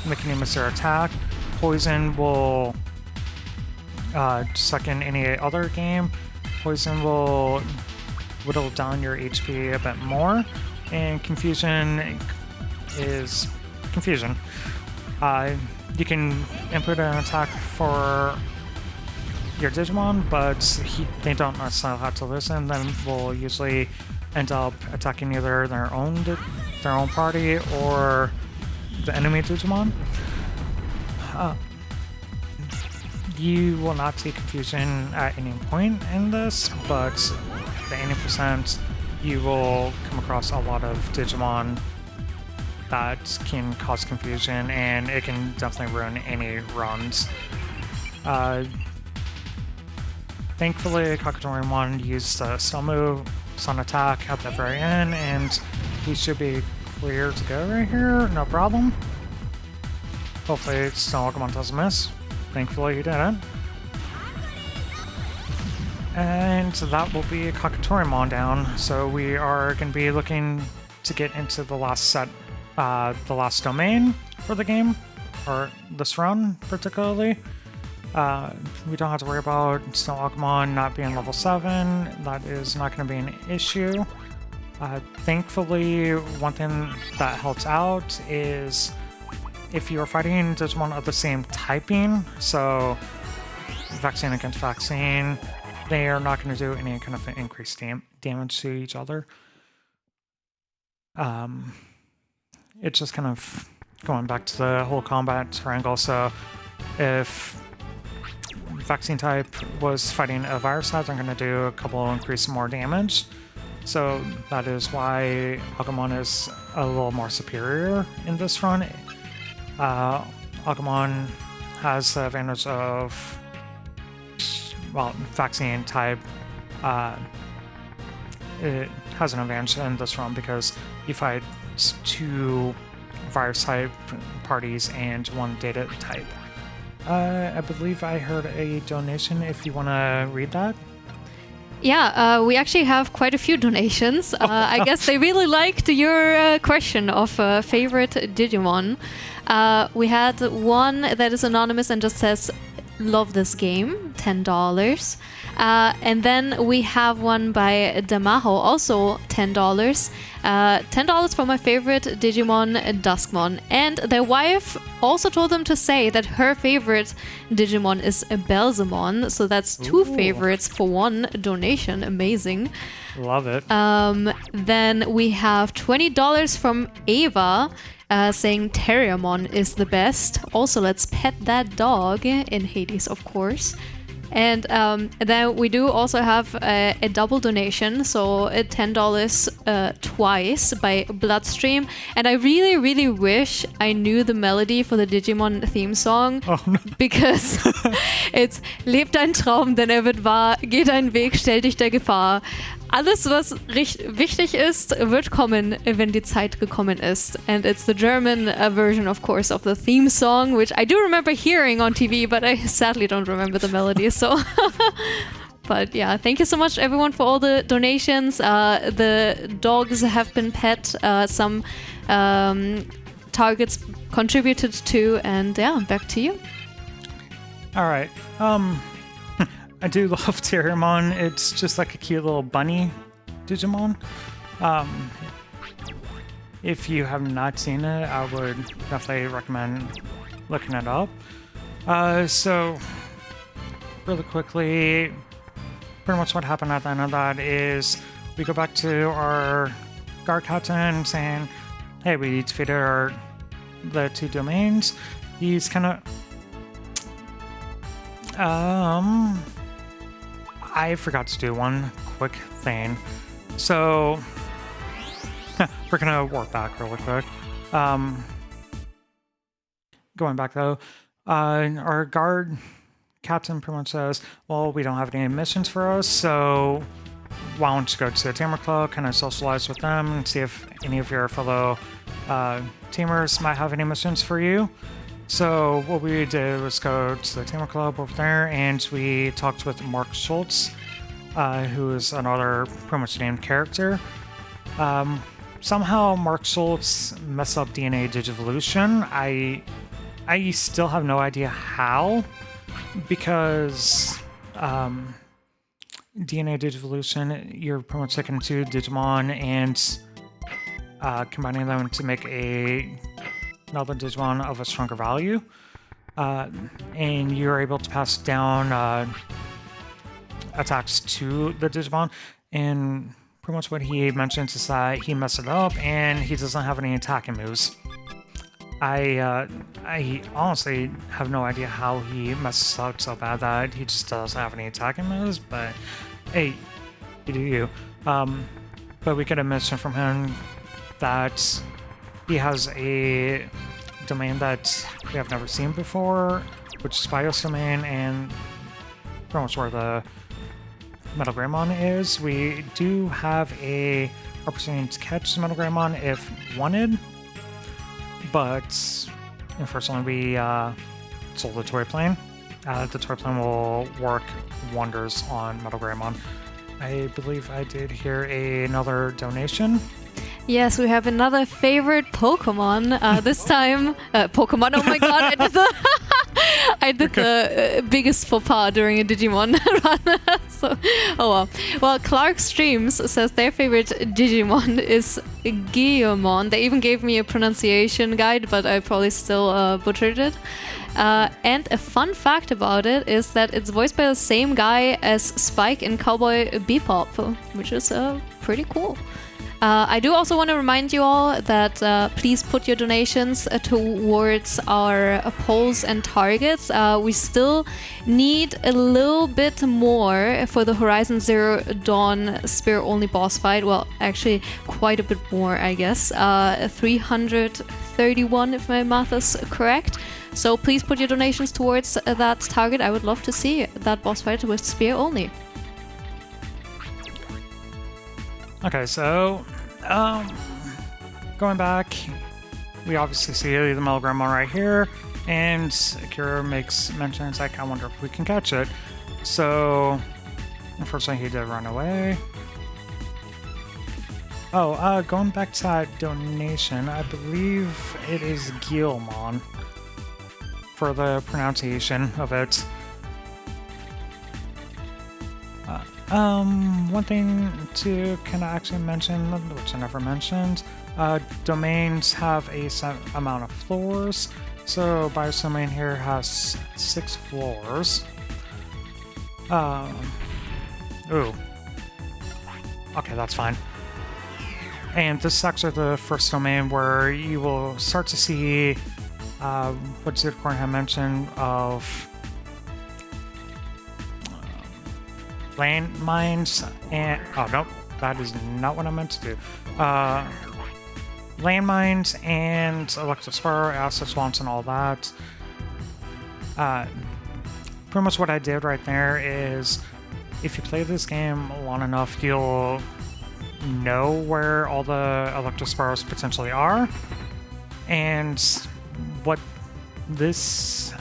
making you miss their attack. Poison will suck in any other game. Poison will whittle down your HP a bit more, and Confusion is Confusion. You can input an attack for your Digimon, but they don't necessarily have to listen. Then will usually end up attacking either their own party or the enemy Digimon. You will not see Confusion at any point in this, but the 80% you will come across a lot of Digimon that can cause confusion, and it can definitely ruin any runs. Thankfully, Kakatorimon used the Stun move, Sun Attack at the very end, and he should be clear to go right here, no problem. Hopefully Snow Agumon doesn't miss. Thankfully he didn't. And that will be Kakatorimon down, so we are going to be looking to get into the last set, the last domain for the game, or this run particularly. We don't have to worry about Snow Agumon not being level 7. That is not going to be an issue. Thankfully, one thing that helps out is if you're fighting Digimon of the same typing, so vaccine against vaccine, they are not going to do any kind of increased damage to each other. It's just kind of going back to the whole combat triangle. So if vaccine type was fighting a virus type, I'm going to do a couple increase more damage. So that is why Agumon is a little more superior in this run. Agumon has the advantage of, well, vaccine type. It has an advantage in this run because you fight 2 virus type parties and 1 data type. I believe I heard a donation if you want to read that. Yeah, we actually have quite a few donations. I guess they really liked your question of favorite Digimon. We had one that is anonymous and just says, "Love this game," $10. And then we have one by Damaho, also $10. $10 for my favorite Digimon, Duskmon. And their wife also told them to say that her favorite Digimon is Belzamon. So that's two favorites for one donation. Amazing. Love it. Then we have $20 from Ava. Saying Terriermon is the best. Also, let's pet that dog in Hades, of course. And then we do also have a double donation, so $10 twice by Bloodstream. And I really, really wish I knew the melody for the Digimon theme song. Oh, no. Because it's Leb dein Traum, denn wird wahr, geh deinen Weg, stell dich der Gefahr. Alles, was wichtig ist, wird kommen, wenn die Zeit gekommen ist. And it's the German version, of course, of the theme song, which I do remember hearing on TV, but I sadly don't remember the melody, so... But yeah, thank you so much, everyone, for all the donations. The dogs have been pet, some targets contributed to, and yeah, back to you. All right. I do love Terriermon. It's just like a cute little bunny Digimon. If you have not seen it, I would definitely recommend looking it up. So, really quickly, pretty much what happened at the end of that is we go back to our guard captain saying, hey, we defeated the two domains. He's kind of... I forgot to do one quick thing. So, we're gonna work back really quick. Going back though, our guard captain pretty much says, well, we don't have any missions for us, so why don't you go to the Tamer Club, kind of socialize with them, and see if any of your fellow teamers might have any missions for you. So what we did was go to the Tamer Club over there, and we talked with Mark Schultz, who is another pretty much named character. Somehow Mark Schultz messed up DNA Digivolution. I still have no idea how, because DNA Digivolution, you're pretty much taking two Digimon and combining them to make another Digimon of a stronger value, and you're able to pass down attacks to the Digimon. And pretty much what he mentions is that he messed it up and he doesn't have any attacking moves. I honestly have no idea how he messes up so bad that he just doesn't have any attacking moves, but hey, you do you. But we get a mission from him that he has a domain that we have never seen before, which is Bios domain, and pretty much where the MetalGreymon is. We do have a opportunity to catch the MetalGreymon if wanted, but unfortunately we sold the toy plane. The toy plane will work wonders on MetalGreymon. I believe I did hear another donation. Yes, we have another favorite Pokemon. This time, Pokemon. Oh my god, I did the biggest faux pas during a Digimon run. So, oh well. Well, Clark Streams says their favorite Digimon is Geomon. They even gave me a pronunciation guide, but I probably still butchered it. And a fun fact about it is that it's voiced by the same guy as Spike in Cowboy Bebop, which is pretty cool. I do also want to remind you all that please put your donations towards our polls and targets. We still need a little bit more for the Horizon Zero Dawn Spear-only boss fight. Well, actually, quite a bit more, I guess. 331, if my math is correct. So please put your donations towards that target. I would love to see that boss fight with Spear only. Okay, so going back, we obviously see the MetalGreymon right here, and Akira makes mention, it's like, I wonder if we can catch it. So Unfortunately, he did run away. Oh, going back to that donation, I believe it is Gilmon for the pronunciation of it. One thing to kind of actually mention, which I never mentioned, domains have a set amount of floors. So Bios domain here has 6 floors. Ooh. Okay, that's fine. And this is actually the first domain where you will start to see what Zudicorn had mentioned of landmines and... Oh, nope. That is not what I meant to do. Landmines and Electrospire, acid swamps, and all that. Pretty much what I did right there is, if you play this game long enough, you'll know where all the Electrospires potentially are. And what this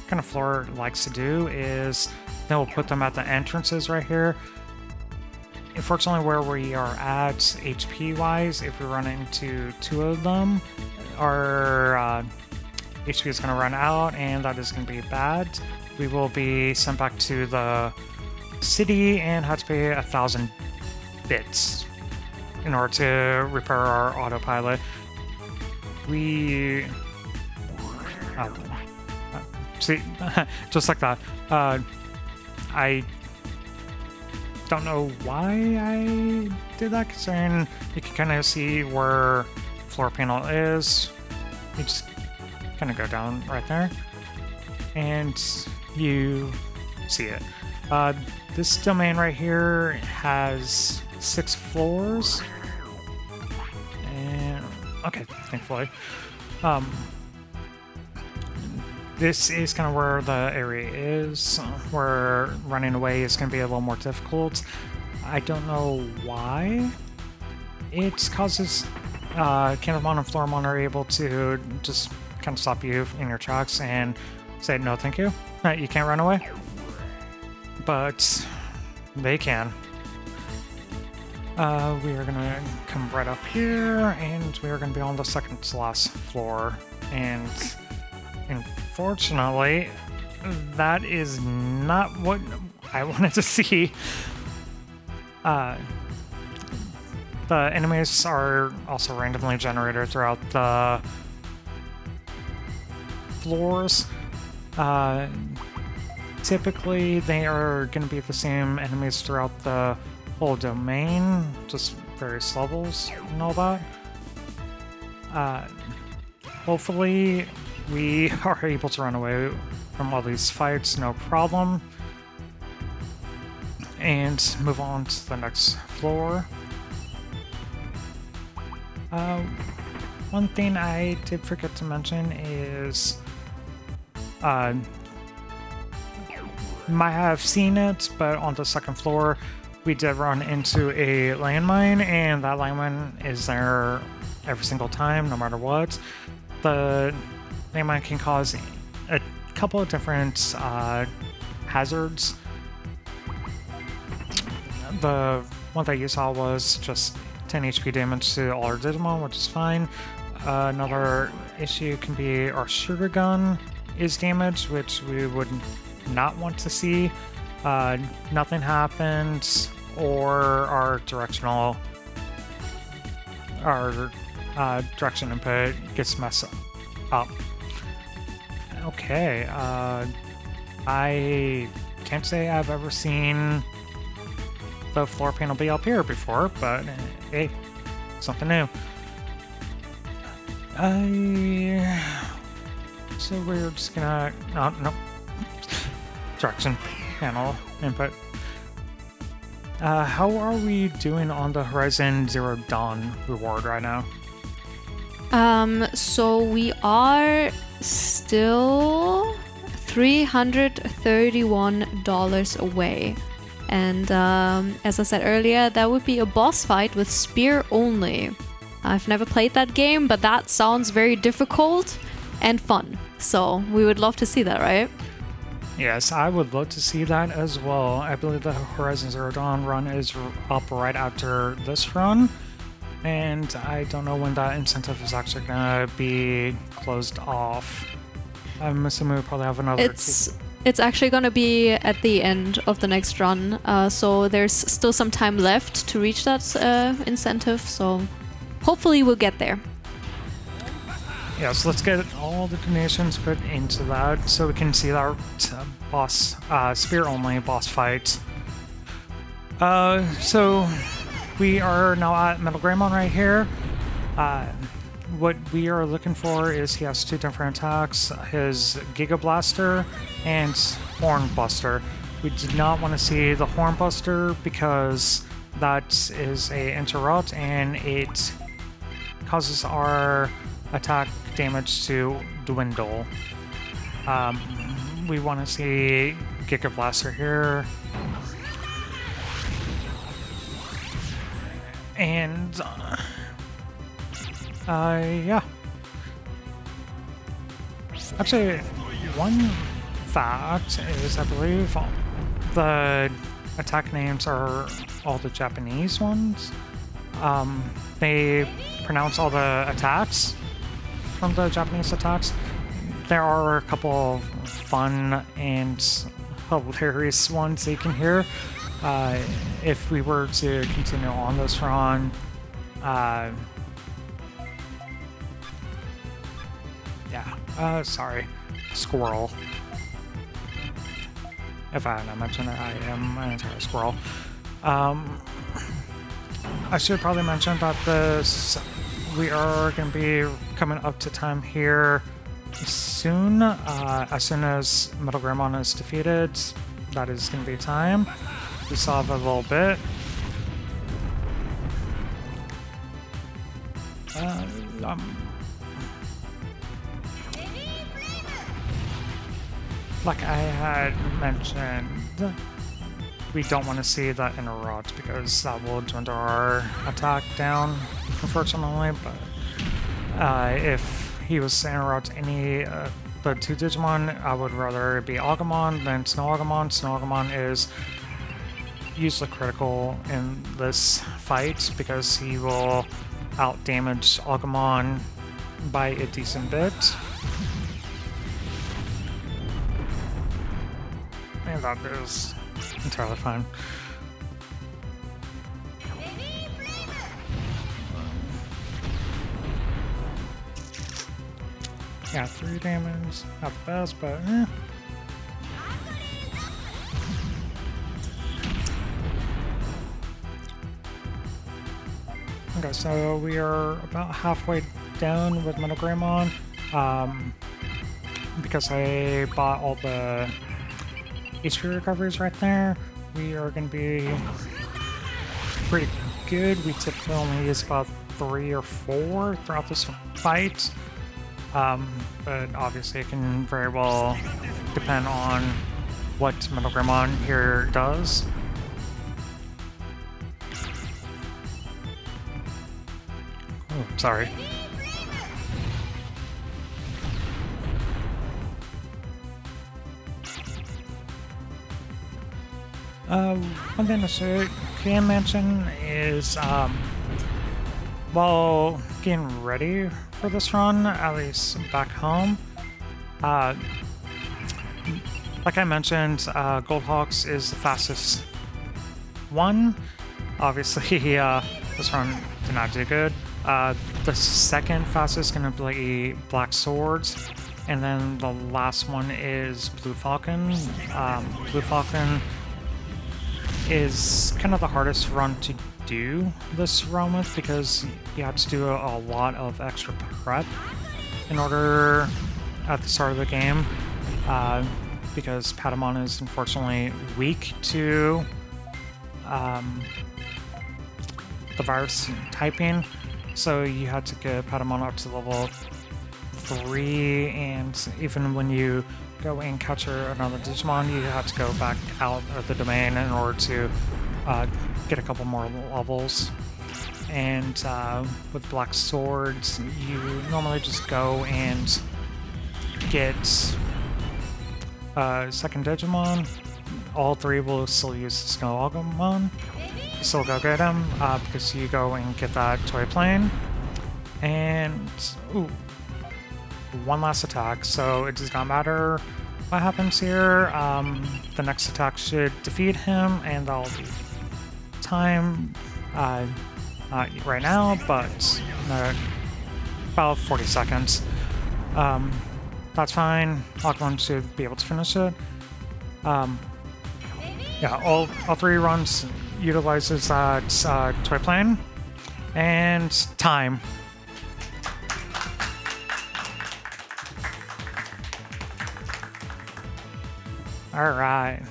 kind of floor likes to do is they'll put them at the entrances right here. Unfortunately, where we are at HP-wise, if we run into 2 of them, our HP is going to run out, and that is going to be bad. We will be sent back to the city and have to pay 1,000 bits in order to repair our autopilot. We... see, just like that. I don't know why I did that, considering you can kind of see where floor panel is. You just kind of go down right there, and you see it. This domain right here has 6 floors, and okay, thankfully. This is kind of where the area is, where running away is going to be a little more difficult. I don't know why. It causes Candlemon and Floormon are able to just kind of stop you in your tracks and say, no thank you, you can't run away. But they can. We are going to come right up here, and we are going to be on the second to last floor. And unfortunately, that is not what I wanted to see. The enemies are also randomly generated throughout the floors. Typically, they are going to be the same enemies throughout the whole domain, just various levels and all that. Hopefully, we are able to run away from all these fights, no problem, and move on to the next floor. One thing I did forget to mention is, might have seen it, but on the second floor, we did run into a landmine, and that landmine is there every single time, no matter what. The landmine can cause a couple of different hazards. The one that you saw was just 10 HP damage to all our Digimon, which is fine. Another issue can be our shooter gun is damaged, which we would not want to see. Nothing happens, or our direction input gets messed up. Okay, I can't say I've ever seen the floor panel be up here before, but hey, something new. So we're just gonna... no. Direction panel input. How are we doing on the Horizon Zero Dawn reward right now? So we are still $331 away. And as I said earlier, that would be a boss fight with spear only. I've never played that game, but that sounds very difficult and fun. So we would love to see that, right? Yes, I would love to see that as well. I believe the Horizon Zero Dawn run is up right after this run, and I don't know when that incentive is actually gonna be closed off. I'm assuming we'll probably have another. It's actually gonna be at the end of the next run, so there's still some time left to reach that incentive. So hopefully we'll get there. Yeah, so let's get all the donations put into that so we can see our boss, spear-only boss fight. So we are now at MetalGreymon right here. What we are looking for is he has two different attacks, his Giga Blaster and Horn Buster. We did not want to see the Horn Buster because that is a interrupt and it causes our attack damage to dwindle. We want to see Giga Blaster here. And yeah. Actually, one fact is I believe the attack names are all the Japanese ones. They pronounce all the attacks from the Japanese attacks. There are a couple of fun and hilarious ones that you can hear. If we were to continue on this run, sorry, squirrel. If I hadn't mentioned it, I am an entire squirrel. I should probably mention that we are going to be coming up to time here soon. As soon as MetalGreymon is defeated, that is going to be time. We still have a little bit. Like I had mentioned, we don't want to see that interrupt because that will dwindle our attack down, unfortunately. But if he was to interrupt any the two Digimon, I would rather it be Agumon than Snow Agumon. Snow Agumon is usually critical in this fight because he will out-damage Agumon by a decent bit. And that is entirely fine. Yeah, 3 damage. Not the best, but eh. Okay, so we are about halfway down with MetalGreymon. Because I bought all the HP recoveries right there, we are going to be pretty good. We typically only use about 3 or 4 throughout this fight. But obviously it can very well depend on what MetalGreymon here does. Oh, sorry. One thing I can mention is, while getting ready for this run, at least back home, like I mentioned, Goldhawks is the fastest one. Obviously, this run did not do good. The second fastest is going to be Black Swords, and then the last one is Blue Falcon. Blue Falcon is kind of the hardest run to do this run with because you have to do a lot of extra prep in order at the start of the game, because Patamon is unfortunately weak to the virus typing, so you had to get Patamon up to level 3, and even when you go and capture another Digimon, you have to go back out of the domain in order to get a couple more levels. And with Black Swords, you normally just go and get second Digimon, all three will still use Snowalgamon. Still go get him, because you go and get that toy plane. And, ooh, one last attack, so it does not matter what happens here. The next attack should defeat him, and that'll be time, not right now, but about 40 seconds. That's fine. Aqualon should be able to finish it. Yeah, all three runs utilizes that toy plane. And time. Alright.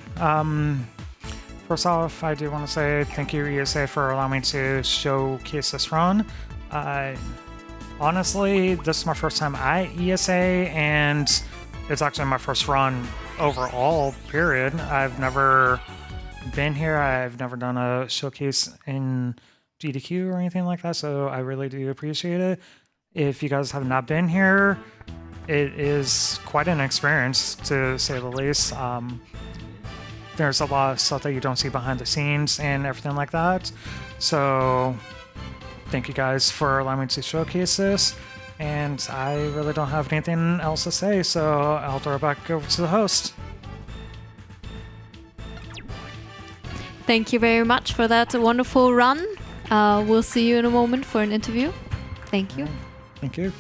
First off, I do want to say thank you, ESA, for allowing me to showcase this run. Honestly, this is my first time at ESA, and it's actually my first run overall, period. I've never been here. I've never done a showcase in GDQ or anything like that, so I really do appreciate it. If you guys have not been here, it is quite an experience, to say the least. There's a lot of stuff that you don't see behind the scenes and everything like that. So thank you guys for allowing me to showcase this. And I really don't have anything else to say, so I'll throw it back over to the host. Thank you very much for that wonderful run. We'll see you in a moment for an interview. Thank you. Thank you.